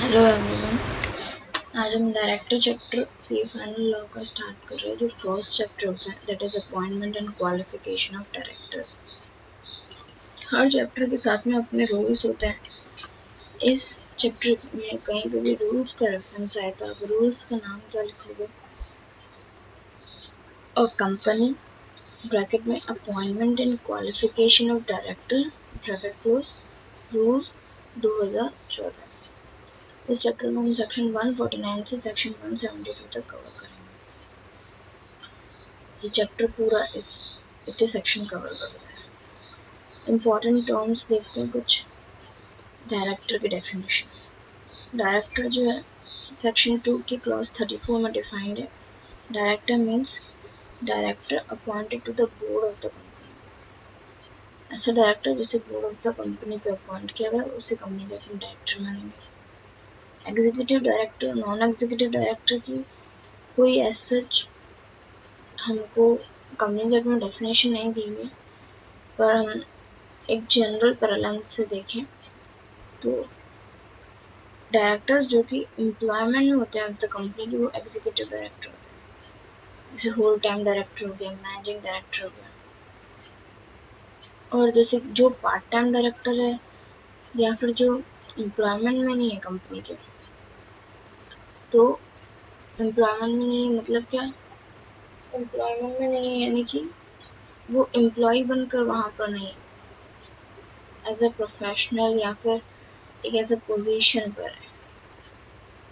Hello everyone. आज हम director chapter सी final law का स्टार्ट कर रहे हैं, जो फर्स्ट चैप्टर होता है, that is appointment and qualification of directors. Her chapter के साथ में अपने रूल्स होते हैं। इस चैप्टर में कहीं पे भी रूल्स का रेफरेंस आए तो आप रूल्स का नाम क्या लिखोगे? और कंपनी ब्रैकेट में appointment and qualification of director bracket close rules 2014। इस चैप्टर में हम सेक्शन 149 से सेक्शन 172 तक कवर करेंगे। ये चैप्टर पूरा इतने सेक्शन कवर करता है। इम्पोर्टेंट टर्म्स देखते हैं कुछ। डायरेक्टर की डेफिनेशन। डायरेक्टर जो है सेक्शन 2 की क्लॉज 34 में डिफाइंड है। Director means director appointed to the board of the company. ऐसा डायरेक्टर जिसे बोर्ड ऑफ द कंपनी पे अपॉइंट किया गया उसे कंपनी से अपने डायरेक्टर मानेंगे। Executive director, non executive director की कोई एज सच हमको कंपनी से अपनी डेफिनेशन नहीं दी हुई, पर हम एक जनरल पैरालेंस से देखें तो डायरेक्टर्स जो कि एम्प्लॉयमेंट में होते हैं द कंपनी की, वो एग्जीक्यूटिव डायरेक्टर होते हैं। जैसे होल टाइम डायरेक्टर हो गया, मैनेजिंग डायरेक्टर हो गया। और जैसे जो पार्ट टाइम डायरेक्टर है या फिर जो एम्प्लॉयमेंट में नहीं है कंपनी के, तो एम्प्लॉयमेंट में नहीं मतलब क्या? एम्प्लॉयमेंट में नहीं है यानी कि वो एम्प्लॉय बनकर वहाँ पर नहीं है, एज अ प्रोफेशनल या फिर एक ऐसा पोजीशन पर है,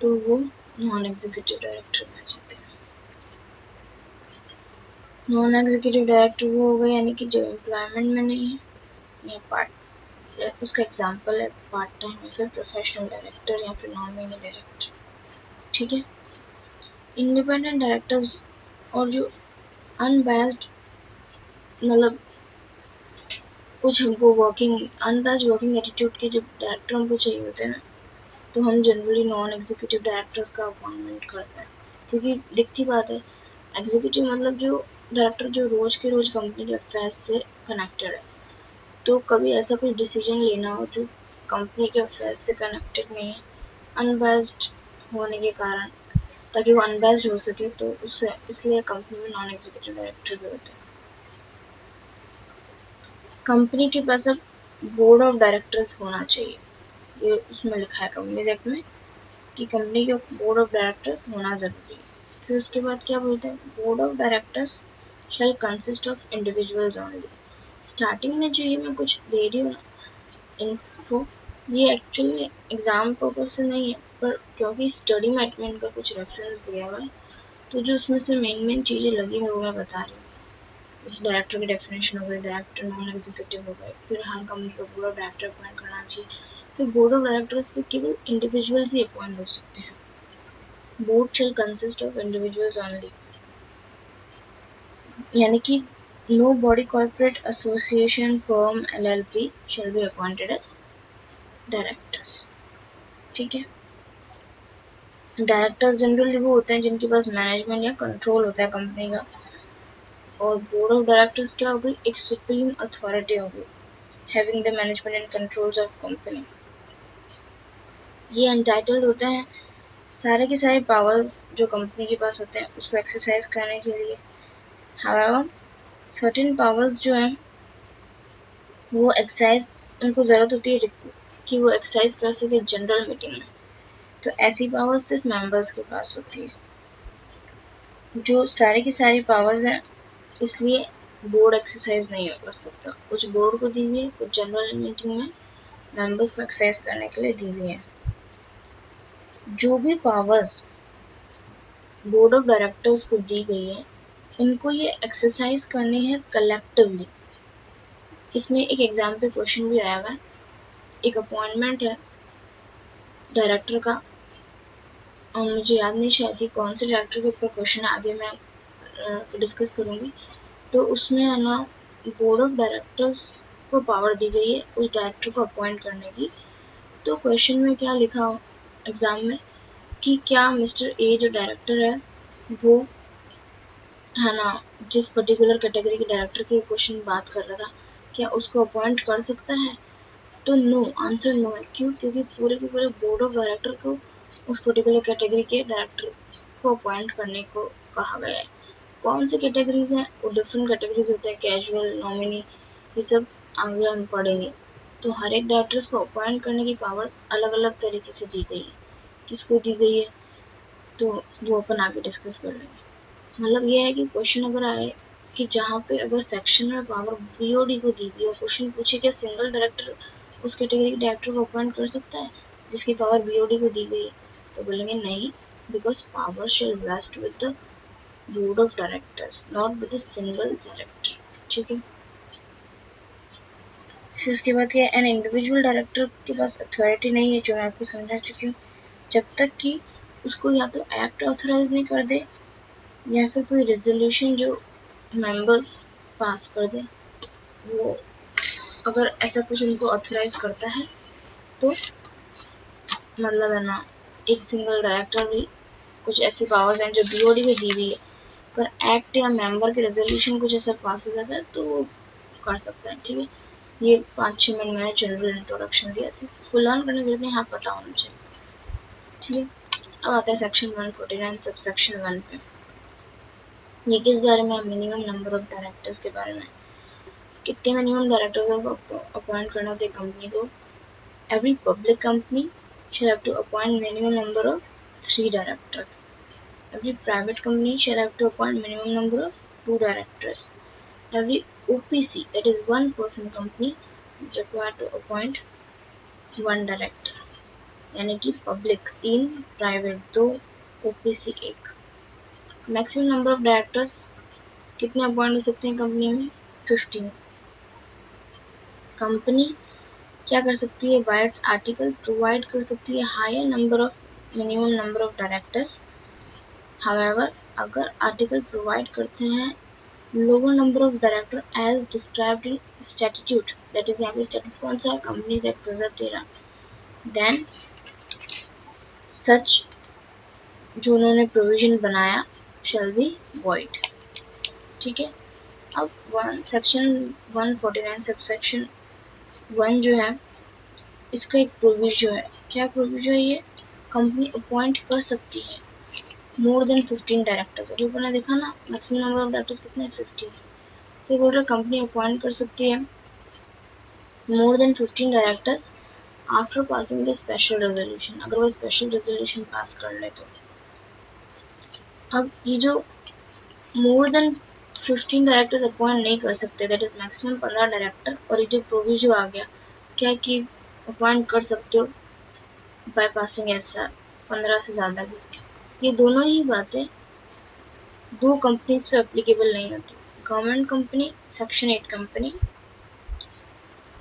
तो वो नॉन एग्जीक्यूटिव डायरेक्टर में आ जाते हैं। नॉन एग्जीक्यूटिव डायरेक्टर वो हो गए यानी कि जो एम्प्लॉयमेंट में नहीं है या पार्ट, उसका एग्जांपल है पार्ट टाइम या फिर प्रोफेशनल डायरेक्टर या फिर नॉमिनी डायरेक्टर। ठीक है। इंडिपेंडेंट डायरेक्टर्स और जो अनबायस्ड, मतलब कुछ हमको अनबायस्ड वर्किंग एटीट्यूड के जब डायरेक्टर हमको चाहिए होते हैं ना, तो हम जनरली नॉन एग्जीक्यूटिव डायरेक्टर्स का अपॉइंटमेंट करते हैं। क्योंकि दिखती बात है, एग्जीक्यूटिव मतलब जो डायरेक्टर जो रोज के रोज कंपनी के अफेयर्स से कनेक्टेड है, तो कभी ऐसा कोई डिसीजन लेना हो जो कंपनी के अफेयर्स से कनेक्टेड नहीं है, अनबायस्ड होने के कारण, ताकि वो अनबायस्ड हो सके, तो उससे इसलिए कंपनी में नॉन एग्जीक्यूटिव डायरेक्टर भी होते हैं। कंपनी के पास अब बोर्ड ऑफ डायरेक्टर्स होना चाहिए, ये उसमें लिखा है कंपनीज एक्ट में कि कंपनी के बोर्ड ऑफ डायरेक्टर्स होना जरूरी है। फिर उसके बाद क्या बोलते हैं? Board of directors shell consist of individuals only. Starting में जो ये मैं कुछ दे रही हूँ इन्फो, ये एक्चुअली एग्जाम पर्पज से नहीं है, पर क्योंकि स्टडी मैट में इनका कुछ रेफरेंस दिया हुआ है, तो जो उसमें से मेन चीज़ें लगी हुई वो मैं बता रही हूँ। इस डायरेक्टर की डेफिनेशन हो गई, डायरेक्टर नॉन एग्जीक्यूटिव हो गए, फिर हर कंपनी का बोर्ड ऑफ डायरेक्टर अपॉइंट करना चाहिए। फिर बोर्ड ऑफ डायरेक्टर्स पे केवल इंडिविजुअल्स ही अपॉइंट हो सकते हैं। Board shall consist of individuals only, यानी कि no body corporate association firm LLP shall be appointed as directors। ठीक है। डायरेक्टर्स जनरली वो होते हैं जिनके पास मैनेजमेंट या कंट्रोल होता है कंपनी का, और बोर्ड ऑफ डायरेक्टर्स क्या हो गई? एक सुप्रीम अथॉरिटी हो गई, having the management and controls of company. ये एंटाइटल्ड होते हैं सारे के सारे पावर्स जो कंपनी के पास होते हैं उसको एक्सरसाइज करने के लिए। हाउएवर सर्टेन पावर्स जो हैं वो एक्सरसाइज, उनको ज़रूरत होती है कि वो एक्सरसाइज कर सके जनरल मीटिंग में, तो ऐसी पावर्स सिर्फ मेंबर्स के पास होती है। जो सारी की सारी पावर्स हैं, इसलिए बोर्ड एक्सरसाइज नहीं कर सकता। कुछ बोर्ड को दी हुई है, कुछ जनरल मीटिंग में मेंबर्स को एक्सरसाइज करने के लिए दी हुई है। जो भी पावर्स बोर्ड ऑफ डायरेक्टर्स को दी गई है, इनको ये एक्सरसाइज करनी है कलेक्टिवली। इसमें एक एग्जाम पे क्वेश्चन भी आया हुआ है। एक अपॉइंटमेंट है डायरेक्टर का, और मुझे याद नहीं शायद ही कौन से डायरेक्टर के ऊपर क्वेश्चन आगे मैं डिस्कस करूँगी, तो उसमें है ना बोर्ड ऑफ डायरेक्टर्स को पावर दी गई है उस डायरेक्टर को अपॉइंट करने की। तो क्वेश्चन में क्या लिखा हो एग्जाम में कि क्या मिस्टर ए जो डायरेक्टर है वो है ना, जिस पर्टिकुलर कैटेगरी के डायरेक्टर के क्वेश्चन बात कर रहा था, क्या उसको अपॉइंट कर सकता है? तो नो, आंसर नो है। क्यों? क्योंकि पूरे के पूरे बोर्ड ऑफ डायरेक्टर को उस पर्टिकुलर कैटेगरी के डायरेक्टर को अपॉइंट करने को कहा गया है। कौन से कैटेगरीज हैं? वो डिफरेंट कैटेगरीज होते हैं, कैजुअल, नॉमिनी, ये सब आगे हम पढ़ेंगे। तो हर एक डायरेक्टर्स को अपॉइंट करने की पावर्स अलग अलग तरीके से दी गई है। किसको दी गई है तो वो अपन आगे डिस्कस कर लेंगे। मतलब ये है कि क्वेश्चन अगर आए कि जहाँ पे अगर सेक्शन में पावर बीओडी को दी गई और क्वेश्चन पूछे क्या सिंगल डायरेक्टर उस कैटेगरी के डायरेक्टर को अपॉइंट कर सकता है जिसकी पावर बीओडी को दी गई है, तो बोलेंगे नहीं, because power shall vest with the board of directors, not with the single director. ठीक है। फिर उसके बाद क्या, एन इंडिविजुअल डायरेक्टर के पास अथॉरिटी नहीं है, जो मैं आपको समझा चुकी हूँ, जब तक कि उसको या तो एक्ट ऑथराइज नहीं कर दे या फिर कोई रेजोल्यूशन जो मेंबर्स पास कर दे, वो अगर ऐसा कुछ उनको ऑथराइज करता है तो मतलब है ना, एक सिंगल डायरेक्टर भी कुछ ऐसी पावर्स हैं जो बीओडी को दी हुई है, पर एक्ट या मेंबर के रेजोल्यूशन कुछ ऐसा पास हो जाता है तो वो कर सकता है। ठीक है। ये 5-6 मिनट मैंने जनरल इंट्रोडक्शन दिया, इसको लर्न करने के लिए यहाँ पता होना चाहिए। ठीक है। अब आता है सेक्शन 149 सब सेक्शन 1 पे। ये किस बारे में? मिनिमम नंबर ऑफ डायरेक्टर्स के बारे में। कितने मिनिमम डायरेक्टर्स ऑफ अपॉइंट करना होते कंपनी को? Every public company shall have to appoint minimum number of 3 directors. Every private company shall have to appoint minimum number of 2 directors. Every OPC, that is one person company, is required to appoint 1 director. यानी कि public 3, private 2, OPC 1। Maximum number of directors कितने appoint हो सकते हैं company में? 15। Company क्या कर सकती है? बाय इट्स आर्टिकल प्रोवाइड कर सकती है higher number of minimum number of directors. However, अगर आर्टिकल प्रोवाइड करते हैं lower number of director as described in statute, that is यहाँ पे स्टैट्यूट कौन सा है? कंपनीज एक्ट 2013, देन सच जो उन्होंने प्रोविजन बनाया शैल बी वॉइड। ठीक है। अब सेक्शन 149 सब सेक्शन 1 जो है इसका एक प्रोविजो है। क्या प्रोविजो है ये? कंपनी अपॉइंट कर सकती है मोर देन 15 डायरेक्टर्स। अभी अपने देखा ना मैक्सिमम नंबर ऑफ डायरेक्टर्स कितने हैं? 15। तो ये बोल रहा है कंपनी अपॉइंट कर सकती है मोर than 15 directors after passing the special resolution, अगर वो स्पेशल रेजोल्यूशन पास कर ले तो। अब ये जो मोर देन 15 डायरेक्टर्स अपॉइंट नहीं कर सकते, दैट इज मैक्सिमम 15 डायरेक्टर, और ये जो प्रोविजो आ गया क्या कि अपॉइंट कर सकते हो बाय पासिंग एसआर 15 से ज़्यादा भी, ये दोनों ही बातें दो कंपनीज पे एप्लीकेबल नहीं होती। गवर्नमेंट कंपनी, सेक्शन 8 कंपनी,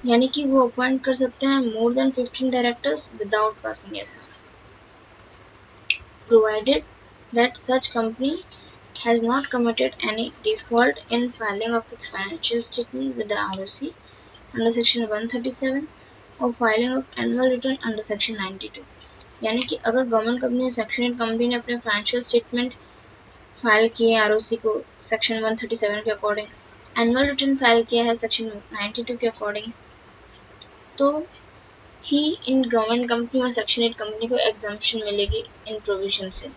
यानी कि वो अपॉइंट कर सकते हैं मोर than 15 directors without passing SR, provided that such company has not committed any default in filing of its financial statement with the ROC under section 137 or filing of annual return under section 92। यानी कि अगर government company section 8 company ने अपने financial statement file किए ROC को section 137 के according, annual return file किया है सेक्शन 92 के अकॉर्डिंग, तो ही इन गवर्नमेंट कंपनी और सेक्शन 8 कंपनी को एग्जम्पशन मिलेगी इन प्रोविजन से।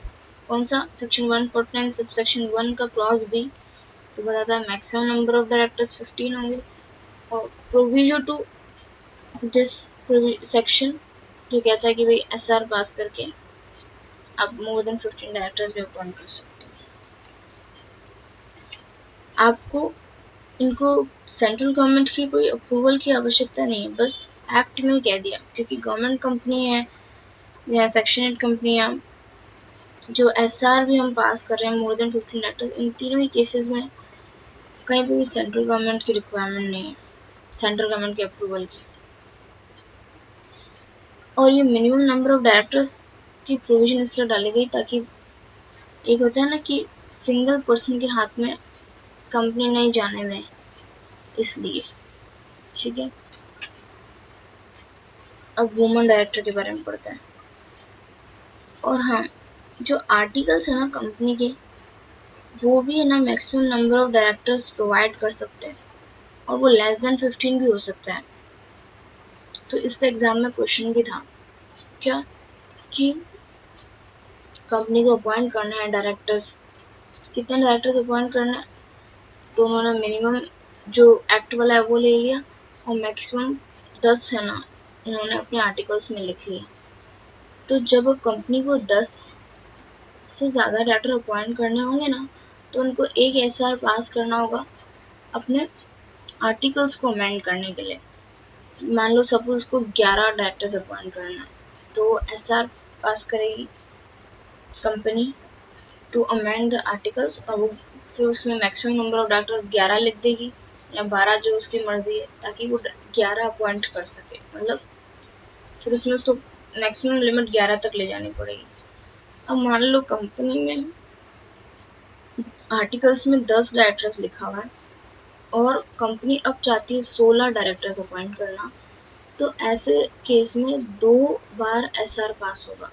कौन सा? सेक्शन 149 सब सेक्शन 1 का क्लॉज बी तो बताता है मैक्सिमम नंबर ऑफ डायरेक्टर्स 15 होंगे, और प्रोविजो टू दिस सेक्शन जो कहता है कि भाई एसआर पास करके आप मोर देन 15 डायरेक्टर्स भी अपॉइंट कर सकते हो। आपको इनको सेंट्रल गवर्नमेंट की कोई अप्रूवल की आवश्यकता नहीं है, बस एक्ट में कह दिया, क्योंकि गवर्नमेंट कंपनी है या सेक्शन 8 कंपनियां जो एसआर भी हम पास कर रहे हैं मोर देन 15 डायरेक्टर्स, इन तीनों ही केसेस में कहीं पे भी सेंट्रल गवर्नमेंट की रिक्वायरमेंट नहीं है, सेंट्रल गवर्नमेंट के अप्रूवल की। और ये मिनिमम नंबर ऑफ डायरेक्टर्स की प्रोविजन इसलिए डाली गई ताकि एक होता है ना कि सिंगल पर्सन के हाथ में कंपनी नहीं जाने दें, इसलिए। ठीक है। अब वुमन डायरेक्टर के बारे में पढ़ते हैं। और हाँ, जो आर्टिकल्स है ना कंपनी के, वो भी है ना maximum number of directors provide कर सकते हैं, और वो लेस देन 15 भी हो सकता है। तो इस पे एग्जाम में क्वेश्चन भी था क्या कि कंपनी को अपॉइंट करना है डायरेक्टर्स, कितने डायरेक्टर्स अपॉइंट करना है, तो उन्होंने मिनिमम जो एक्ट वाला है वो ले लिया और मैक्सिमम 10 है ना उन्होंने अपने आर्टिकल्स में लिख लिया। तो जब कंपनी को 10 से ज़्यादा डायरेक्टर अपॉइंट करने होंगे ना तो उनको एक एसआर पास करना होगा अपने आर्टिकल्स को अमेंड करने के लिए। मान लो सपोज को 11 डायरेक्टर्स अपॉइंट करना है तो एसआर पास करेगी company to amend the articles और वो फिर उसमें मैक्सिमम नंबर ऑफ डायरेक्टर्स 11 लिख देगी या 12 जो उसकी मर्जी है ताकि वो 11 अपॉइंट कर सके, मतलब फिर उसमें उसको मैक्सिमम लिमिट 11 तक ले जानी पड़ेगी। अब मान लो कंपनी में आर्टिकल्स में 10 डायरेक्टर्स लिखा हुआ है और कंपनी अब चाहती है 16 डायरेक्टर्स अपॉइंट करना, तो ऐसे केस में 2 बार एसआर पास होगा।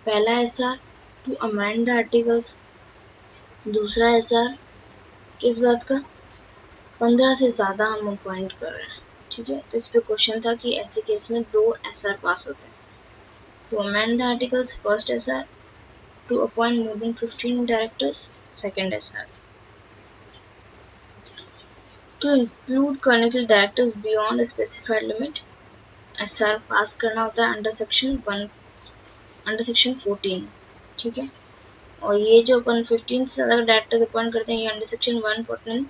पहला SR to amend the articles, दूसरा एसआर किस बात का, 15 से ज़्यादा हम अपॉइंट कर रहे हैं। ठीक है, तो इस पे क्वेश्चन था कि ऐसे केस में 2 एसआर पास होते हैं। To amend the articles first SR, to appoint more than 15 directors second SR, to include करने के लिए directors beyond specified limit SR पास करना होता है अंडर सेक्शन 14। ठीक है, और ये जो अपन 15 से ज़्यादा डायरेक्टर्स अपॉइंट करते हैं ये under section 114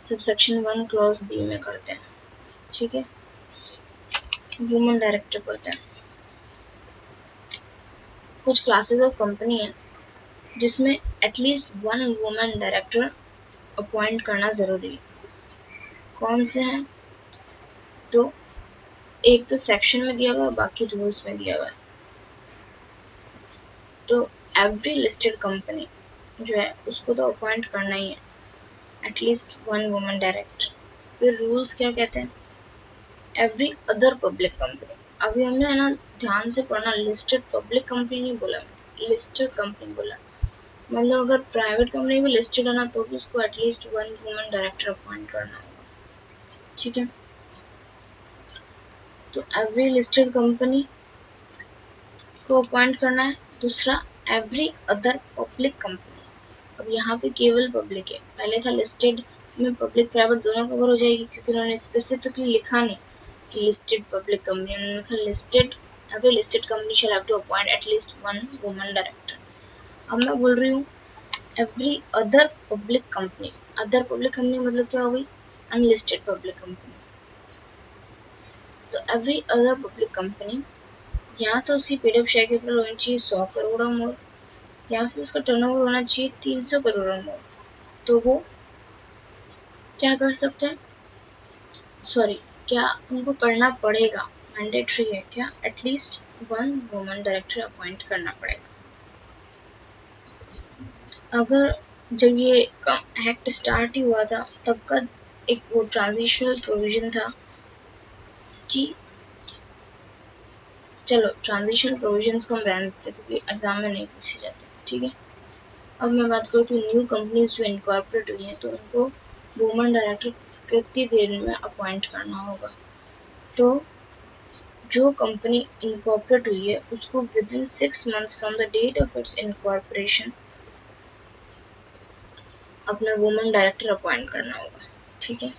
sub section 1 clause B में करते हैं। ठीक है, वुमेन डायरेक्टर पढ़ते हैं। कुछ क्लासेस ऑफ कंपनी है जिसमें एटलीस्ट 1 वुमेन डायरेक्टर अपॉइंट करना ज़रूरी है। कौन से हैं, तो एक तो सेक्शन में दिया हुआ है, बाकी रूल्स में दिया हुआ है। तो एवरी लिस्टेड कंपनी जो है उसको तो अपॉइंट करना ही है एटलीस्ट 1 वुमेन डायरेक्टर। फिर रूल्स क्या कहते हैं, एवरी अदर पब्लिक कंपनी, अभी हमने है ना ध्यान से पढ़ना, लिस्टेड पब्लिक कंपनी नहीं बोला, लिस्टेड कंपनी बोला। मतलब अगर प्राइवेट कंपनी भी लिस्टेड है ना तो भी उसको एटलीस्ट 1 वुमेन डायरेक्टर अपॉइंट करना होगा। ठीक है, तो एवरी लिस्टेड कंपनी को अपॉइंट करना है। दूसरा एवरी अदर पब्लिक कंपनी, अब यहाँ पे केवल पब्लिक है, पहले था लिस्टेड में पब्लिक प्राइवेट दोनों कवर हो जाएगी क्योंकि उन्होंने स्पेसिफिकली लिखा नहीं कि लिस्टेड पब्लिक कंपनी, उन्होंने लिखा listed, every listed company shall have to appoint at least 1 women director. अब मैं बोल रही हूँ every other public company, other public company मतलब क्या हो गई, अनलिस्टेड पब्लिक कंपनी। तो एवरी अदर पब्लिक कंपनी या तो उसकी पीडीएफ शेयर कैपिटल होनी चाहिए 100 करोड़ और मोर, या फिर उसका टर्नओवर होना चाहिए 300 करोड़ और मोर, तो वो क्या कर सकते हैं, सॉरी क्या उनको करना पड़ेगा, मैंडेटरी है क्या, एटलीस्ट 1 वुमेन डायरेक्टर अपॉइंट करना पड़ेगा। अगर जब ये एक्ट स्टार्ट ही हुआ था तब का एक वो ट्रांजिशनल प्रोविजन था कि चलो ट्रांजिशनल प्रोविजंस को हम रहने देते क्योंकि एग्जाम में नहीं पूछे जाते। ठीक है, अब मैं बात करूँ तो न्यू कंपनीज जो इनकॉर्पोरेट हुई हैं तो उनको वुमेन डायरेक्टर कितनी देर में अपॉइंट करना होगा, तो जो कंपनी इनकॉर्पोरेट हुई है उसको within 6 months from the date of its incorporation अपना वुमेन डायरेक्टर अपॉइंट करना होगा। ठीक है,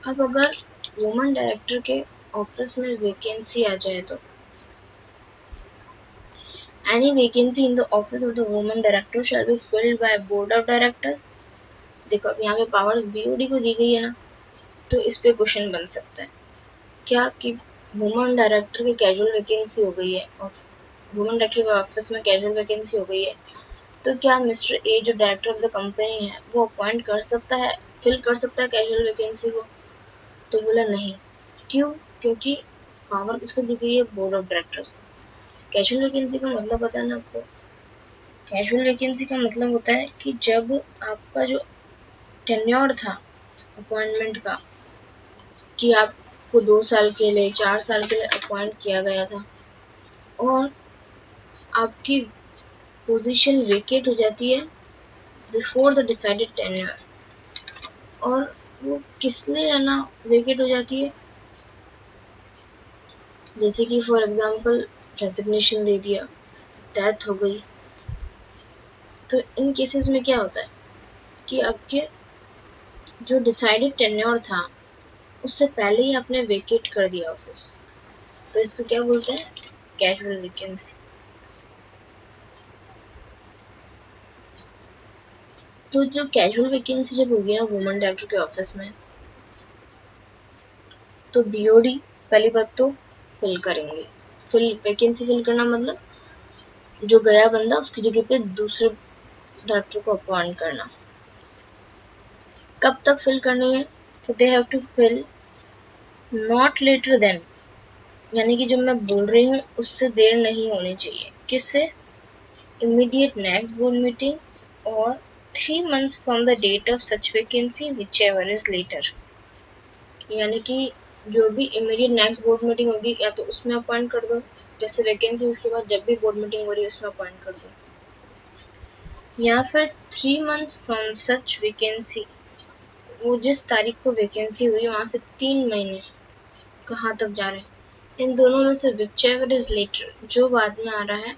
अब अगर वुमेन डायरेक्टर के ऑफिस में वैकेंसी आ जाए तो any vacancy in the office of the woman director shall be filled by board of directors। देखो अब यहाँ पे पावर्स बीओडी को दी गई है ना, तो इस पे क्वेश्चन बन सकता है क्या कि वुमेन डायरेक्टर की कैजुअल वैकेंसी हो गई है और वुमेन डायरेक्टर के ऑफिस में कैजुअल वैकेंसी हो गई है, तो क्या मिस्टर ए जो डायरेक्टर ऑफ द कंपनी है वो अपॉइंट कर सकता है, फिल कर सकता है कैजुअल वैकेंसी को, तो बोला नहीं। क्यों, क्योंकि पावर किसको दी गई है, बोर्ड ऑफ डायरेक्टर्स को। कैजुअल वैकेंसी का मतलब पता है ना आपको, कैजुअल वैकेंसी का मतलब होता है कि जब आपका जो टेन्योर था अपॉइंटमेंट का कि आपको 2 साल के लिए 4 साल के लिए अपॉइंट किया गया था और आपकी पोजीशन वेकेट हो जाती है बिफोर द डिसाइडेड टेन्योर, और वो किस लिए है ना वेकेट हो जाती है, जैसे कि फॉर एग्जांपल रेजिग्नेशन दे दिया, डेथ हो गई, तो इन केसेस में क्या होता है कि आपके जो डिसाइडेड टेन्योर था उससे पहले ही आपने वेकेट कर दिया ऑफिस, तो इसको क्या बोलते हैं, कैजुअल वैकेंसी। तो जो कैजुअल वैकेंसी जब होगी ना वुमेन डायरेक्टर के ऑफिस में, तो बीओडी पहली बात तो फिल करेंगे। वैकेंसी फिल करना मतलब जो गया बंदा उसकी जगह पे दूसरे डायरेक्टर को अपॉइंट करना। कब तक फिल करनी है, तो they have to fill not later than, यानी कि जो मैं बोल रही हूँ उससे देर नहीं होनी चाहिए। किससे, इमीडिएट नेक्स्ट बोर्ड मीटिंग और 3 months from the date of such vacancy whichever is later. यानी कि जो भी इमीडिएट नेक्स्ट बोर्ड मीटिंग होगी या तो उसमें अपॉइंट कर दो, जैसे वैकेंसी उसके बाद जब भी बोर्ड मीटिंग हो रही है उसमें अपॉइंट कर दो, या फिर 3 months फ्रॉम सच वैकेंसी, वो जिस तारीख को वैकेंसी हुई वहां से 3 महीने कहाँ तक जा रहे हैं, इन दोनों में से विच एवर इज लेटर, जो बाद में आ रहा है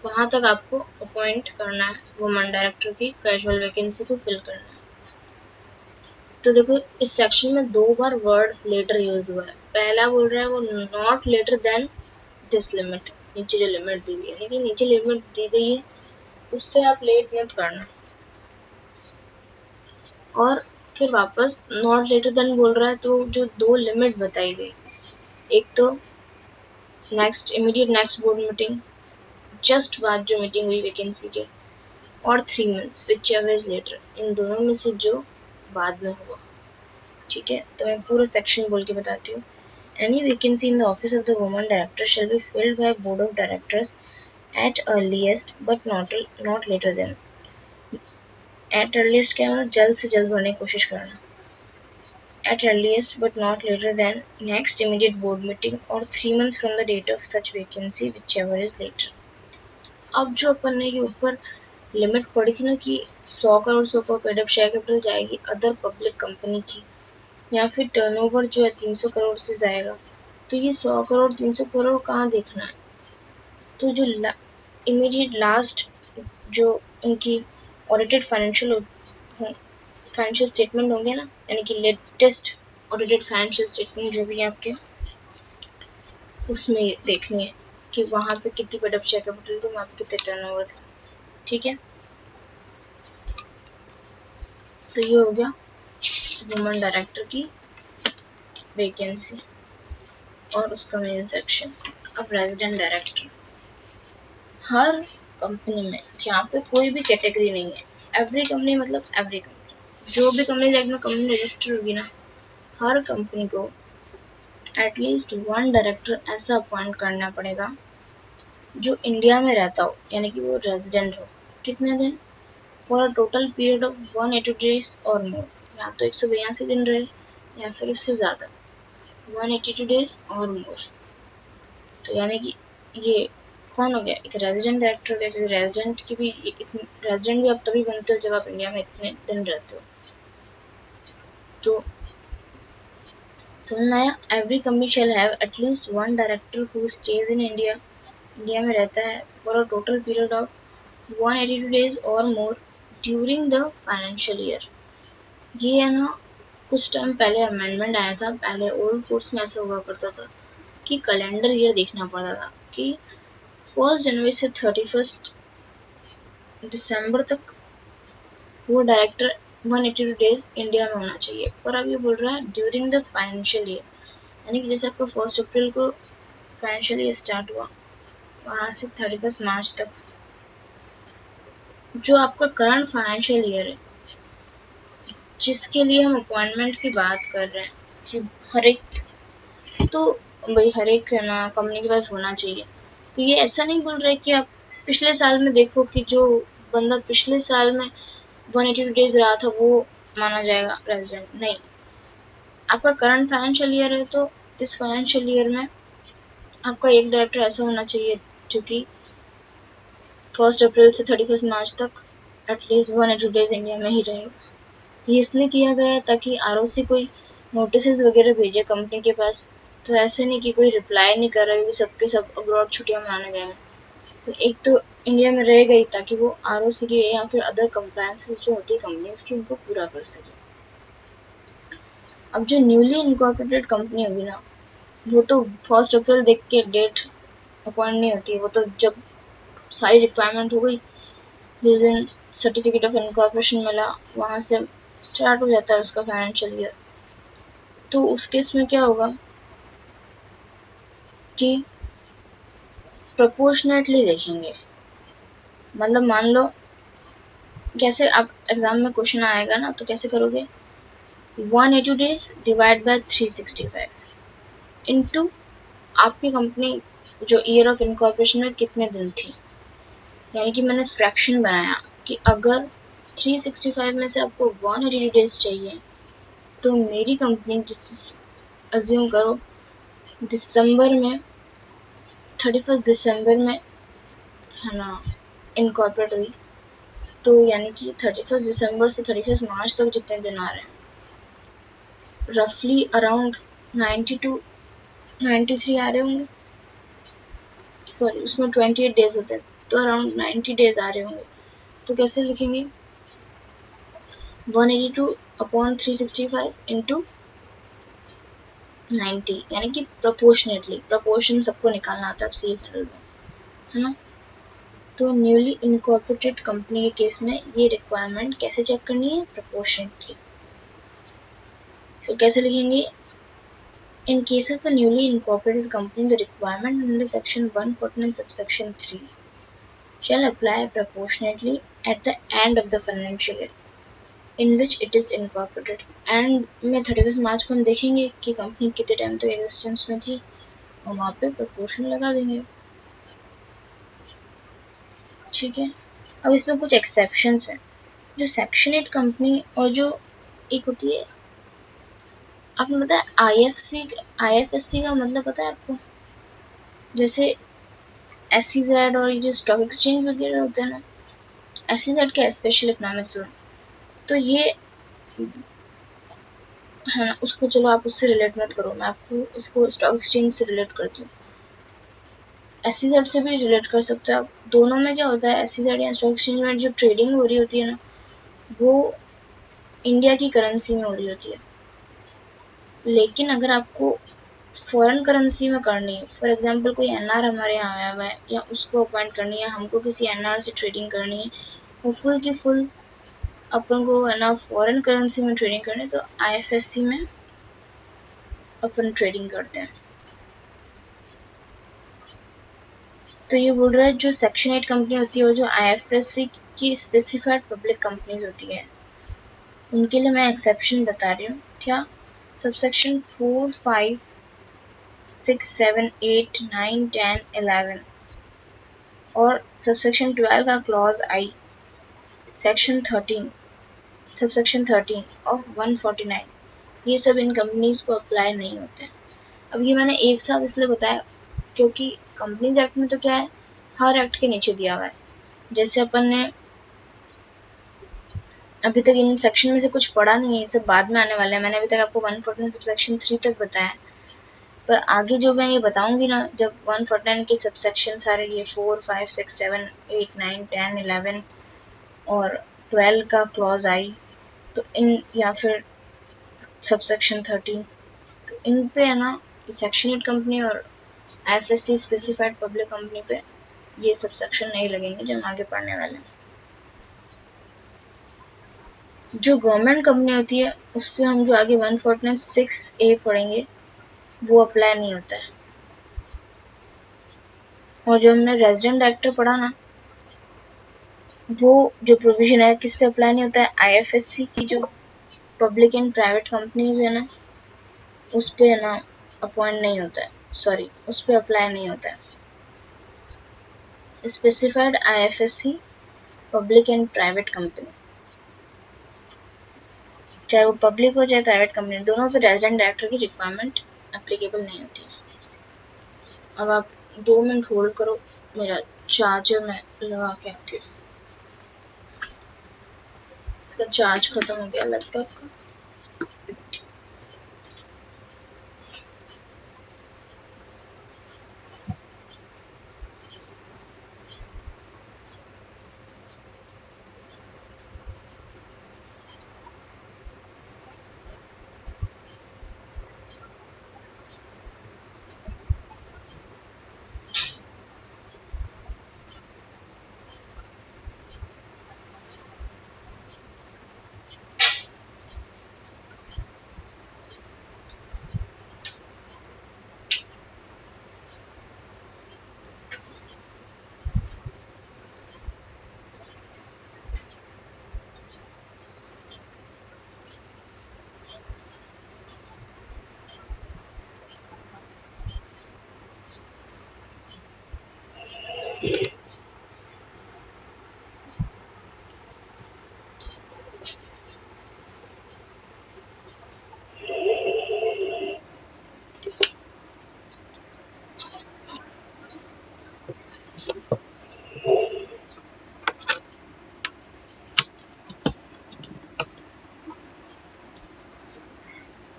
वहां तक आपको अपॉइंट करना है वुमन डायरेक्टर की कैजुअल वैकेंसी को फिल करना है। तो देखो इस सेक्शन में 2 बार वर्ड लेटर यूज हुआ है। पहला बोल रहा है वो not later than this limit, नीचे जो लिमिट दी हुई है, यानी कि नीचे लिमिट दी गई है उससे आप लेट मत करना। और फिर वापस नॉट लेटर देन बोल रहा है, तो जो 2 लिमिट बताई गई, एक तो next immediate next board meeting, just बाद जो मीटिंग हुई वैकेंसी के, और 3 months whichever is later, इन दोनों में से जो बाद में हुआ। ठीक है, तो मैं पूरा सेक्शन बोल के बताती हूँ। Any vacancy in the office of the woman director shall be filled by board of directors at earliest but not later than। at earliest क्या मतलब जल्द से जल्द भरने की कोशिश करना। at earliest but not later than next immediate board meeting or 3 months from the date of such vacancy whichever is later। अब जो अपन ने ये ऊपर लिमिट पड़ी थी ना कि 100 करोड़ शेयर कैपिटल जाएगी अदर पब्लिक कंपनी की, या फिर टर्नओवर जो है 300 करोड़ से जाएगा, तो ये 100 करोड़ 300 करोड़ कहाँ देखना है। तो जो इमीडिएट लास्ट जो उनकी ऑडिटेड फाइनेंशियल स्टेटमेंट होंगे ना, यानी कि लेटेस्ट ऑडिटेड फाइनेंशियल स्टेटमेंट जो भी आपके उसमें देखनी है कि वहाँ पे कितनी पेड शेयर कैपिटल थी, वहाँ पे कितने टर्नओवर था। ठीक है, तो ये हो गया वुमन डायरेक्टर की वैकेंसी और उसका मेन सेक्शन। अब रेजिडेंट डायरेक्टर, हर कंपनी में यहाँ पे कोई भी कैटेगरी नहीं है, एवरी कंपनी मतलब एवरी कंपनी, जो भी कंपनी एक्ट में कंपनी रजिस्टर होगी ना, हर कंपनी को एटलीस्ट 1 डायरेक्टर ऐसा अपॉइंट करना पड़ेगा जो इंडिया में रहता हो, यानी कि वो रेजिडेंट हो। कितने दिन, for a total period of 180 days और मोर, या तो 182 दिन रहे या फिर उससे ज़्यादा, 182 days और मोर। तो यानी कि ये कौन हो गया, एक रेजिडेंट डायरेक्टर हो गया, क्योंकि रेजिडेंट भी आप तभी बनते हो जब आप इंडिया में इतने दिन रहते हो। तो समझ में आया, every company shall have at least 1 director who stays in India, India में रहता है for a total period of 182 days और मोर ड्यूरिंग द फाइनेंशियल ईयर। ये है ना, कुछ टाइम पहले अमेंडमेंट आया था, पहले ओल्ड कोर्स में ऐसा हुआ करता था कि कैलेंडर ईयर देखना पड़ता था कि 1 जनवरी से 31 दिसंबर तक वो डायरेक्टर 182 days इंडिया में होना चाहिए। पर अब ये बोल रहा है ड्यूरिंग द फाइनेंशियल ईयर, यानी कि जैसे आपका 1 अप्रैल को फाइनेंशियल ईयर स्टार्ट हुआ, वहाँ से 31 मार्च तक जो आपका करंट फाइनेंशियल ईयर है, जिसके लिए हम अपॉइंटमेंट की बात कर रहे हैं कि हर एक, तो भाई हर एक है ना कंपनी के पास होना चाहिए। तो ये ऐसा नहीं बोल रहा है कि आप पिछले साल में देखो कि जो बंदा पिछले साल में 182 days रहा था वो माना जाएगा रेजिडेंट, नहीं। आपका करंट फाइनेंशियल ईयर है तो इस फाइनेंशियल ईयर में आपका एक डायरेक्टर ऐसा होना चाहिए जो कि 1 अप्रैल से 31 मार्च तक एटलीस्ट 182 days इंडिया में ही रहेगा। ये इसलिए किया गया है ताकि आरओसी कोई नोटिस वगैरह भेजे कंपनी के पास तो ऐसे नहीं कि कोई रिप्लाई नहीं कर रहा है, सबके सब अब्रॉड छुट्टियां मनाने गए हैं। तो एक तो इंडिया में रह गई ताकि वो आरओसी के या फिर अदर कंप्लायंसेस जो होती है कंपनीज की उनको पूरा कर सके। अब जो न्यूली इनकॉर्पोरेटेड कंपनी होगी ना, वो तो 1 अप्रैल देख के डेट अपॉइंट नहीं होती, वो तो जब सारी रिक्वायरमेंट हो गई, जिस दिन सर्टिफिकेट ऑफ इनकॉर्पोरेशन मिला, वहां से स्टार्ट हो जाता है उसका फाइनेंशियल ईयर। तो उस केस में क्या होगा कि प्रोपोर्शनेटली देखेंगे। मतलब मान लो कैसे आप एग्जाम में क्वेश्चन आएगा ना, तो कैसे करोगे, 180 days डिवाइड बाय 365 इनटू आपकी कंपनी जो ईयर ऑफ इनकॉर्पोरेशन में कितने दिन थी। यानी कि मैंने फ्रैक्शन बनाया कि अगर 365 में से आपको 180 डेज चाहिए, तो मेरी कंपनी अज्यूम करो दिसंबर में 31 दिसंबर में है ना इनकॉर्पोरेट हुई, तो यानी कि 31 दिसंबर से 31 मार्च तक जितने दिन आ रहे हैं, रफली अराउंड 92 93 आ रहे होंगे। सॉरी, उसमें 28 डेज होते हैं, तो अराउंड 90 डेज आ रहे होंगे। तो कैसे लिखेंगे, 182 अपॉन 365 इंटू 90, यानी कि प्रोपोर्शनेटली, प्रोपोर्शन सबको निकालना आता है अब सी फाइनल में, है ना। तो न्यूली इनकॉर्पोरेटेड कंपनी के केस में ये रिक्वायरमेंट कैसे चेक करनी है, प्रोपोर्शनेटली। तो कैसे लिखेंगे, in case of a newly incorporated company, the requirement under section 149 subsection 3 shall apply proportionately at the end of the financial year in which it is incorporated। And में 31 मार्च को हम देखेंगे कि कंपनी कितने टाइम तक एग्जिस्टेंस में थी और वहाँ पे प्रपोर्शन लगा देंगे। ठीक है। अब इसमें कुछ एक्सेप्शंस हैं। जो सेक्शन 8 कंपनी और जो एक होती है, आपको पता है आईएफएससी का मतलब पता है आपको, जैसे एसईजेड और ये जो स्टॉक एक्सचेंज वगैरह होते हैं ना, एसईजेड का स्पेशल इकोनॉमिक जोन, तो ये है ना, उसको चलो आप उससे रिलेट मत करो, मैं आपको इसको स्टॉक एक्सचेंज से रिलेट करती हूँ। एसईजेड से भी रिलेट कर सकते हो आप। दोनों में क्या होता है, एसईजेड या स्टॉक एक्सचेंज में जो ट्रेडिंग हो रही होती है ना, वो इंडिया की करेंसी में हो रही होती है। लेकिन अगर आपको फॉरेन करेंसी में करनी है, फॉर एग्जांपल कोई एनआर हमारे यहाँ आया हुआ है या उसको अपॉइंट करनी है, हमको किसी एनआर से ट्रेडिंग करनी है, वो फुल की फुल अपन को है ना फॉरेन करेंसी में ट्रेडिंग करनी है, तो आईएफएससी में अपन ट्रेडिंग करते हैं। तो ये बोल रहा है जो सेक्शन 8 कंपनी होती है, वो जो आईएफएससी की स्पेसिफाइड पब्लिक कंपनीज होती है, उनके लिए मैं एक्सेप्शन बता रही हूँ। क्या, सबसेक्शन 4, 5, 6, 7, 8, 9, 10, 11 और सबसेक्शन 12 का clause I, section 13 subsection 13 of 149, ये सब इन कंपनीज को अप्लाई नहीं होते हैं। अब ये मैंने एक साथ इसलिए बताया क्योंकि कंपनीज एक्ट में तो क्या है, हर एक्ट के नीचे दिया हुआ है। जैसे अपन ने अभी तक इन सेक्शन में से कुछ पढ़ा नहीं है, ये सब बाद में आने वाले हैं। मैंने अभी तक आपको 149 सबसेक्शन 3 तक बताया, पर आगे जो मैं ये बताऊंगी ना, जब 149 के सबसेक्शन सारे ये 4, 5, 6, 7, 8, 9, 10, 11 और 12 का क्लॉज आई, तो इन या फिर सबसेक्शन 13, तो इन पे है ना सेक्शन 8 कंपनी और आईएफएससी स्पेसिफाइड पब्लिक कंपनी पे ये सबसेक्शन नहीं लगेंगे जो हम आगे पढ़ने वाले हैं। जो गवर्नमेंट कंपनी होती है उस पर हम जो आगे 149(6)(a) पढ़ेंगे वो अप्लाई नहीं होता है। और जो हमने रेजिडेंट डायरेक्टर पढ़ा ना, वो जो प्रोविजन है किस पे अप्लाई नहीं होता है, आईएफएससी की जो पब्लिक एंड प्राइवेट कंपनीज है ना, उस पे है ना अपॉइंट नहीं होता है, सॉरी उस पे अप्लाई नहीं होता है। Specified IFSC public and private company, चाहे वो पब्लिक हो चाहे प्राइवेट कंपनी, दोनों पे रेजिडेंट डायरेक्टर की रिक्वायरमेंट एप्लीकेबल नहीं होती है। अब आप 2 मिनट होल्ड करो, मेरा चार्जर मैं लगा के आती हूँ। इसका चार्ज खत्म हो गया लैपटॉप का।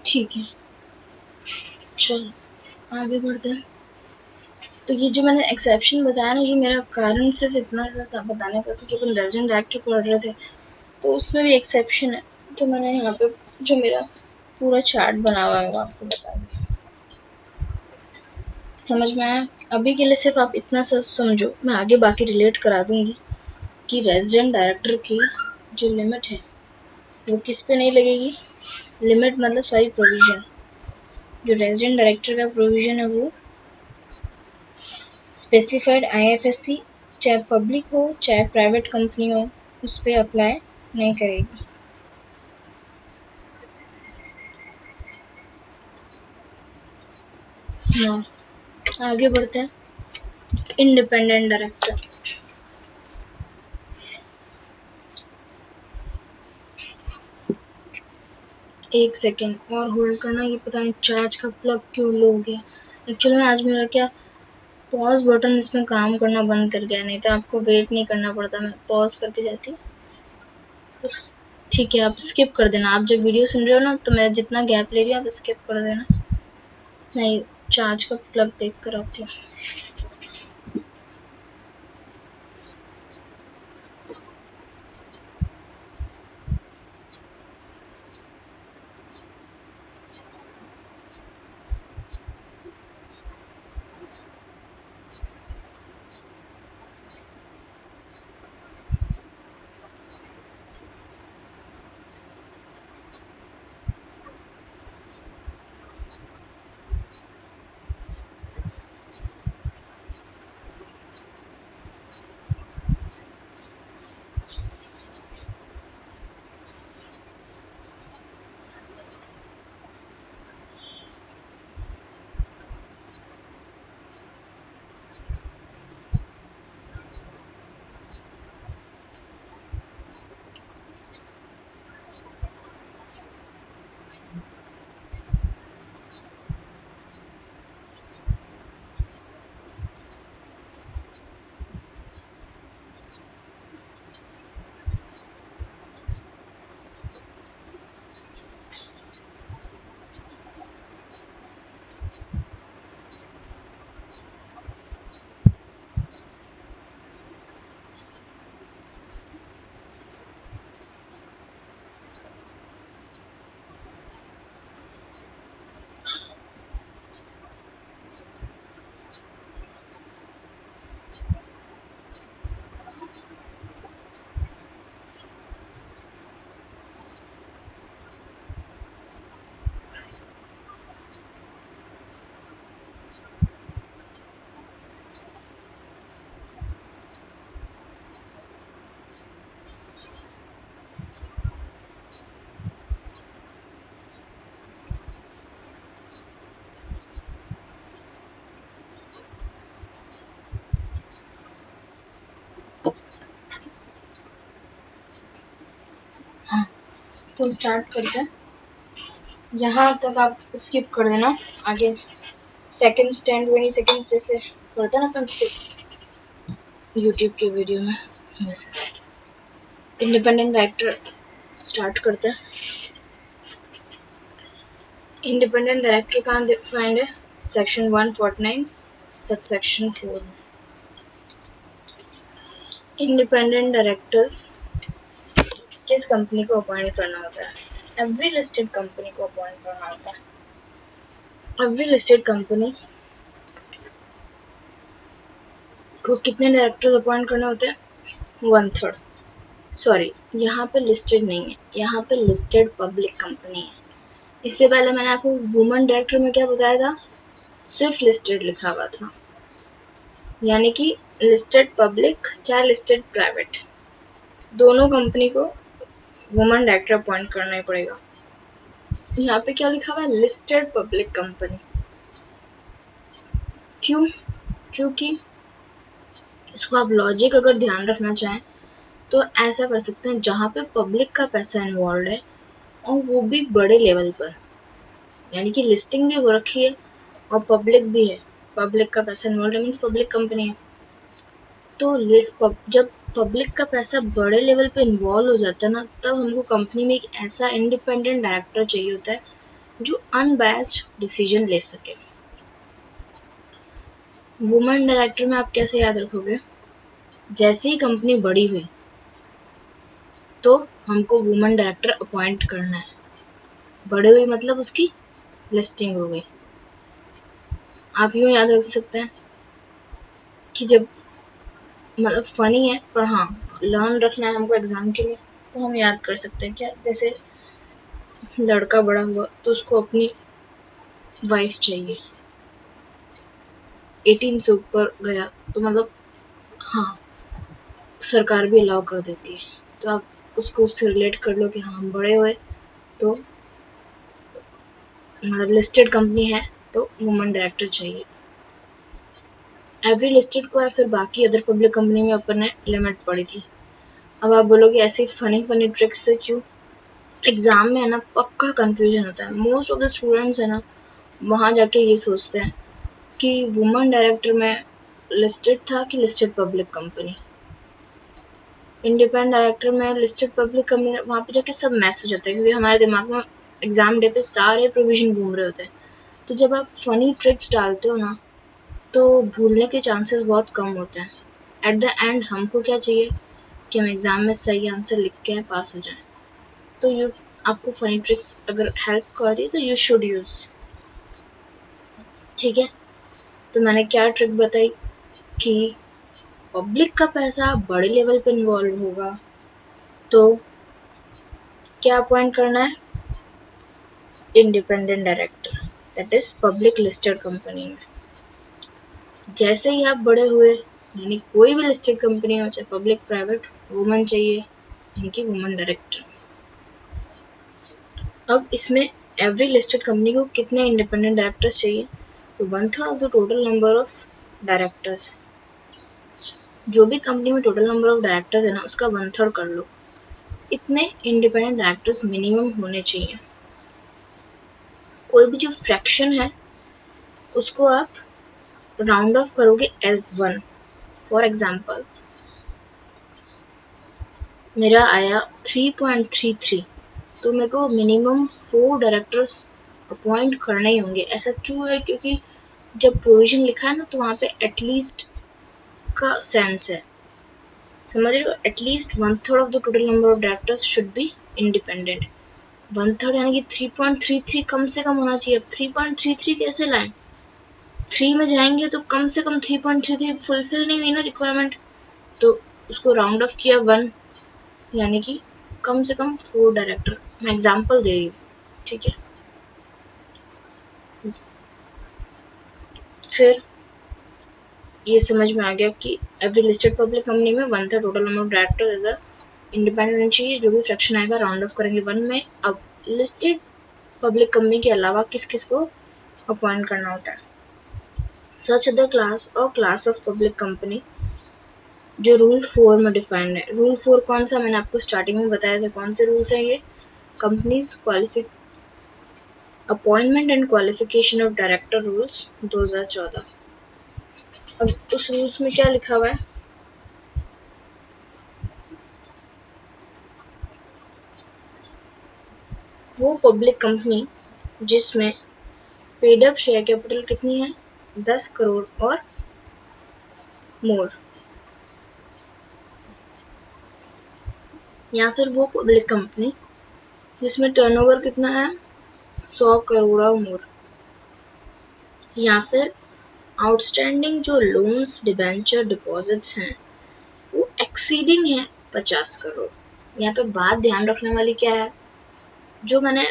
ठीक है, चलो आगे बढ़ते हैं। तो ये जो मैंने एक्सेप्शन बताया ना, ये मेरा कारण सिर्फ इतना था बताने का, क्योंकि अपन रेजिडेंट डायरेक्टर पढ़ रहे थे तो उसमें भी एक्सेप्शन है। तो मैंने यहाँ पे जो मेरा पूरा चार्ट बना हुआ है वो आपको बता दिया। समझ में आया? अभी के लिए सिर्फ आप इतना सा समझो, मैं आगे बाकी रिलेट करा दूंगी कि रेजिडेंट डायरेक्टर की जो लिमिट है वो किस पे नहीं लगेगी। लिमिट मतलब सॉरी प्रोविजन। जो रेजिडेंट डायरेक्टर का प्रोविजन है वो स्पेसिफाइड आईएफएससी चाहे पब्लिक हो चाहे प्राइवेट कंपनी हो उस पर अप्लाई नहीं करेगी। हाँ, आगे बढ़ते हैं। इंडिपेंडेंट डायरेक्टर, एक सेकेंड और होल्ड करना। ये पता नहीं चार्ज का प्लग क्यों लो गया। एक्चुअली में आज मेरा क्या पॉज बटन इसमें काम करना बंद कर गया, नहीं तो आपको वेट नहीं करना पड़ता, मैं पॉज करके जाती। ठीक है, आप स्किप कर देना। आप जब वीडियो सुन रहे हो ना तो मैं जितना गैप ले रही हूँ आप स्किप कर देना। नहीं, चार्ज का प्लग देख कर आती हूँ। हाँ, तो स्टार्ट करते हैं। यहाँ तक आप स्किप कर देना। आगे सेकंड्स 10-20 सेकंड्स जैसे करते ना अपन स्किप यूट्यूब के वीडियो में, वैसे इंडिपेंडेंट डायरेक्टर स्टार्ट करते हैं। इंडिपेंडेंट डायरेक्टर कहाँ डिफाइंड है? सेक्शन 149 सबसेक्शन 4 में। इंडिपेंडेंट डायरेक्टर्स किस कंपनी को अपॉइंट करना होता है? एवरी लिस्टेड कंपनी को अपॉइंट करना होता है। एवरी लिस्टेड कंपनी को कितने डायरेक्टर्स अपॉइंट करने होते हैं? 1/3। सॉरी, यहाँ पे लिस्टेड नहीं है, यहाँ पे लिस्टेड पब्लिक कंपनी है। इससे पहले मैंने आपको वुमन डायरेक्टर में क्या बताया था? सिर्फ लिस्टेड लिखा हुआ था, यानी कि लिस्टेड पब्लिक चाहे लिस्टेड प्राइवेट, दोनों कंपनी को वुमन डायरेक्टर अपॉइंट करना ही पड़ेगा। यहाँ पे क्या लिखा हुआ है? Listed public company. क्यों? क्योंकि इसको आप लॉजिक अगर ध्यान रखना चाहें तो ऐसा कर सकते हैं, जहाँ पे पब्लिक का पैसा इन्वॉल्व है और वो भी बड़े लेवल पर, यानी कि लिस्टिंग भी हो रखी है और पब्लिक भी है, पब्लिक का पैसा इन्वॉल्व है मीन्स पब्लिक कंपनी है। तो जब पब्लिक का पैसा बड़े लेवल पे इन्वॉल्व हो जाता है ना, तब हमको कंपनी में एक ऐसा इंडिपेंडेंट डायरेक्टर चाहिए होता है जो अनबायस्ड डिसीजन ले सके। वुमन डायरेक्टर में आप कैसे याद रखोगे, जैसे ही कंपनी बड़ी हुई तो हमको वुमन डायरेक्टर अपॉइंट करना है। बड़े हुई मतलब उसकी लिस्टिंग हो गई। आप यूँ याद रख सकते हैं कि जब, मतलब फनी है पर हाँ लर्न रखना है हमको एग्जाम के लिए, तो हम याद कर सकते हैं क्या, जैसे लड़का बड़ा हुआ तो उसको अपनी वाइफ चाहिए, 18 से ऊपर गया तो मतलब हाँ सरकार भी अलाउ कर देती है, तो आप उसको उससे रिलेट कर लो कि हाँ हम बड़े हुए तो मतलब लिस्टेड कंपनी है तो वुमन डायरेक्टर चाहिए। एवरी लिस्टेड को या फिर बाकी अदर पब्लिक कंपनी में अपन ने लिमिट पड़ी थी। अब आप बोलोगे ऐसी फनी फनी ट्रिक्स से क्यों, एग्जाम में है ना पक्का कंफ्यूजन होता है। मोस्ट ऑफ द स्टूडेंट्स है ना वहाँ जाके ये सोचते हैं कि वुमन डायरेक्टर में लिस्टेड था कि listed public company, independent director में लिस्टेड पब्लिक कंपनी, वहाँ पे जाके सब मैस हो जाता है क्योंकि हमारे दिमाग में एग्जाम डे पे सारे प्रोविजन घूम रहे होते हैं। तो जब आप फनी ट्रिक्स डालते हो ना तो भूलने के चांसेस बहुत कम होते हैं। एट द एंड हमको क्या चाहिए कि हम एग्जाम में सही आंसर लिख के पास हो जाएं। तो यू आपको फनी ट्रिक्स अगर हेल्प कर दी तो यू शुड यूज। ठीक है, तो मैंने क्या ट्रिक बताई कि पब्लिक का पैसा बड़े लेवल पे इन्वॉल्व होगा तो क्या अपॉइंट करना है, independent director, that is public listed company में। जैसे ही आप बड़े हुए, यानी कोई भी लिस्टेड कंपनी हो चाहे पब्लिक प्राइवेट, वुमन चाहिए यानी कि वुमन डायरेक्टर। अब इसमें एवरी लिस्टेड कंपनी को कितने इंडिपेंडेंट डायरेक्टर्स चाहिए, तो 1/3 of the total number of directors. जो भी कंपनी में टोटल नंबर ऑफ डायरेक्टर्स है ना उसका 1/3 कर लो, इतने इंडिपेंडेंट डायरेक्टर्स मिनिमम होने चाहिए। कोई भी जो फ्रैक्शन है उसको आप राउंड ऑफ करोगे एज 1। फॉर एग्जाम्पल मेरा आया 3.33, तो मेरे को मिनिमम 4 डायरेक्टर्स अपॉइंट करने ही होंगे। ऐसा क्यों है, क्योंकि जब प्रोविजन लिखा है ना तो वहाँ पे एटलीस्ट का सेंस है, समझ रहे हो, at least 1/3 of the total number of directors should be independent. 1/3 यानी कि 3.33 कम से कम होना चाहिए। अब 3.33 कैसे लाएं, 3 में जाएंगे तो कम से कम 3.33 फुलफिल नहीं हुई ना रिक्वायरमेंट, तो उसको राउंड ऑफ किया 1, यानी कि कम से कम 4 डायरेक्टर। मैं एग्जाम्पल दे रही हूँ, ठीक है। फिर ये समझ में आ गया कि एवरी लिस्टेड पब्लिक कंपनी में 1/3 total number of director as a independent चाहिए। जो भी फ्रैक्शन आएगा राउंड ऑफ करेंगे 1 में। अब लिस्टेड पब्लिक कंपनी के अलावा किस किस को अपॉइंट करना होता है, सच द क्लास और क्लास ऑफ पब्लिक कंपनी जो रूल 4 में डिफाइंड है। रूल 4 कौन सा, मैंने आपको स्टार्टिंग में बताया था कौन से रूल्स हैं ये, companies appointment and qualification of director rules 2014। अब उस रूल्स में क्या लिखा हुआ है, वो पब्लिक कंपनी जिसमें पेड अप शेयर कैपिटल कितनी है 10 करोड़ और मोर, या फिर वो पब्लिक कंपनी जिसमें टर्नओवर कितना है 100 करोड़ और मोर, या फिर आउटस्टैंडिंग जो लोन्स डिबेंचर डिपॉजिट्स हैं वो एक्सीडिंग है 50 करोड़। यहाँ पे बात ध्यान रखने वाली क्या है, जो मैंने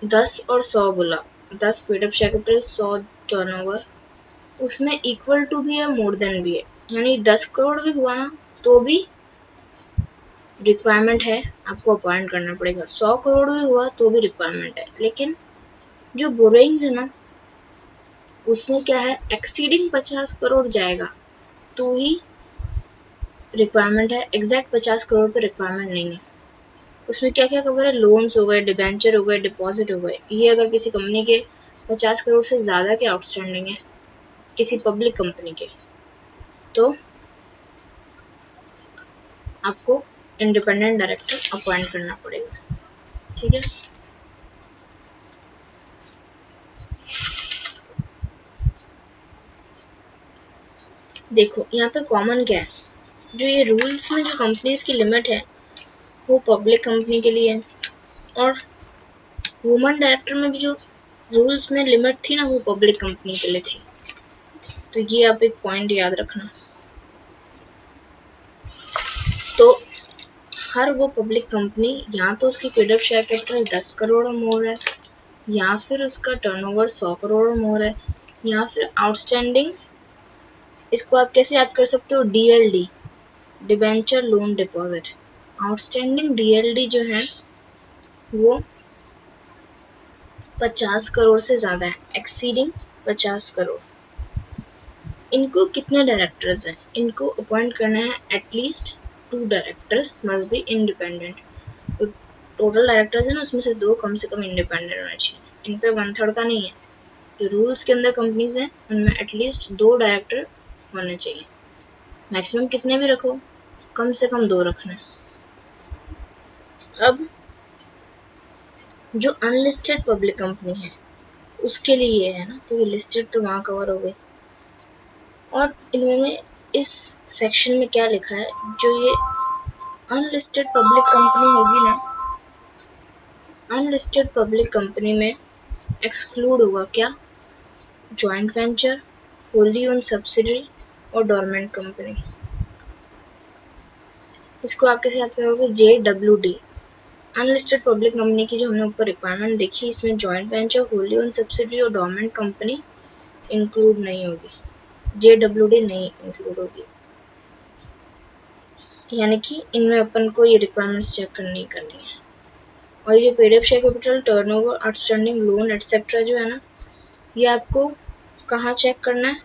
10 और 100 बोला, 10 paid up share capital 100 turnover, उसमें इक्वल टू भी है मोर देन भी है, यानी 10 करोड़ भी हुआ ना तो भी रिक्वायरमेंट है, आपको अपॉइंट करना पड़ेगा। 100 करोड़ भी हुआ तो भी रिक्वायरमेंट है। लेकिन जो बोरोइंग्स है ना उसमें क्या है, एक्सीडिंग 50 करोड़ जाएगा तो ही रिक्वायरमेंट है, एग्जैक्ट 50 करोड़ पे रिक्वायरमेंट नहीं है। उसमें क्या क्या कवर है, लोन्स हो गए, डिबेंचर हो गए, डिपॉजिट हो गए। ये अगर किसी कंपनी के 50 करोड़ से ज़्यादा के आउटस्टैंडिंग है, किसी पब्लिक कंपनी के, तो आपको इंडिपेंडेंट डायरेक्टर अपॉइंट करना पड़ेगा। ठीक है, देखो यहाँ पे कॉमन क्या है, जो ये रूल्स में जो कंपनीज की लिमिट है वो पब्लिक कंपनी के लिए है, और वुमन डायरेक्टर में भी जो रूल्स में लिमिट थी ना वो पब्लिक कंपनी के लिए थी। तो ये आप एक पॉइंट याद रखना। तो हर वो पब्लिक कंपनी या तो उसकी paid up share capital 10 crore और मोर है, या फिर उसका टर्नओवर 100 करोड़ और मोर है, या फिर आउटस्टैंडिंग, इसको आप कैसे याद कर सकते हो, DLD, debenture loan deposit. Outstanding DLD जो है वो 50 करोड़ से ज़्यादा है, एक्सीडिंग 50 करोड़। इनको कितने डायरेक्टर्स हैं, इनको अपॉइंट करना है at least 2 directors must be independent. तो टोटल डायरेक्टर्स है ना, उसमें से 2 कम से कम इंडिपेंडेंट होना चाहिए। इन पे 1/3 का नहीं है, जो रूल्स के अंदर कंपनीज हैं उनमें एटलीस्ट 2 डायरेक्टर होने चाहिए। मैक्सिमम कितने भी रखो, कम से कम 2 रखना है। अब जो अनलिस्टेड पब्लिक कंपनी है उसके लिए ये है ना, क्योंकि लिस्टेड तो वहाँ कवर हो गई। और इन्होंने इस सेक्शन में क्या लिखा है, जो ये अनलिस्टेड पब्लिक कंपनी होगी ना, अनलिस्टेड पब्लिक कंपनी में एक्सक्लूड होगा क्या, जॉइंट वेंचर, होल्डी ओन सब्सिडरी और डोरमेंट कंपनी। इसको आप कैसे याद करोगे, JWD। अनलिस्टेड पब्लिक कंपनी की जो हमने ऊपर रिक्वायरमेंट देखी, इसमें जॉइंट वेंचर, होल्डी ओन सब्सिडरी और डोरमेंट कंपनी इंक्लूड नहीं होगी, JWD नहीं इंक्लूड होगी। यानी कि इनमें अपन को ये रिक्वायरमेंट्स चेक करनी है। और ये paid up share capital, turnover, outstanding loan etcetera जो है ना, ये आपको कहाँ चेक करना है,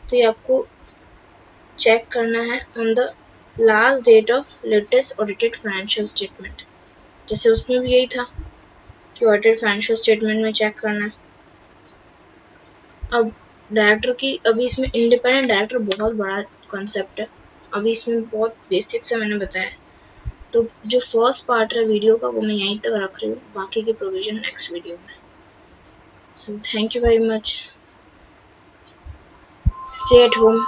तो ये आपको चेक करना है on the last date of latest audited financial statement. जैसे उसमें भी यही था कि ऑडिटेड फाइनेंशियल स्टेटमेंट में चेक करना है। अब डायरेक्टर की, अभी इसमें इंडिपेंडेंट डायरेक्टर बहुत बड़ा कॉन्सेप्ट है, अभी इसमें बहुत बेसिक से मैंने बताया। तो जो फर्स्ट पार्ट है वीडियो का वो मैं यहीं तक रख रही हूँ, बाकी के प्रोविजन नेक्स्ट वीडियो में। So thank you very much, stay at home.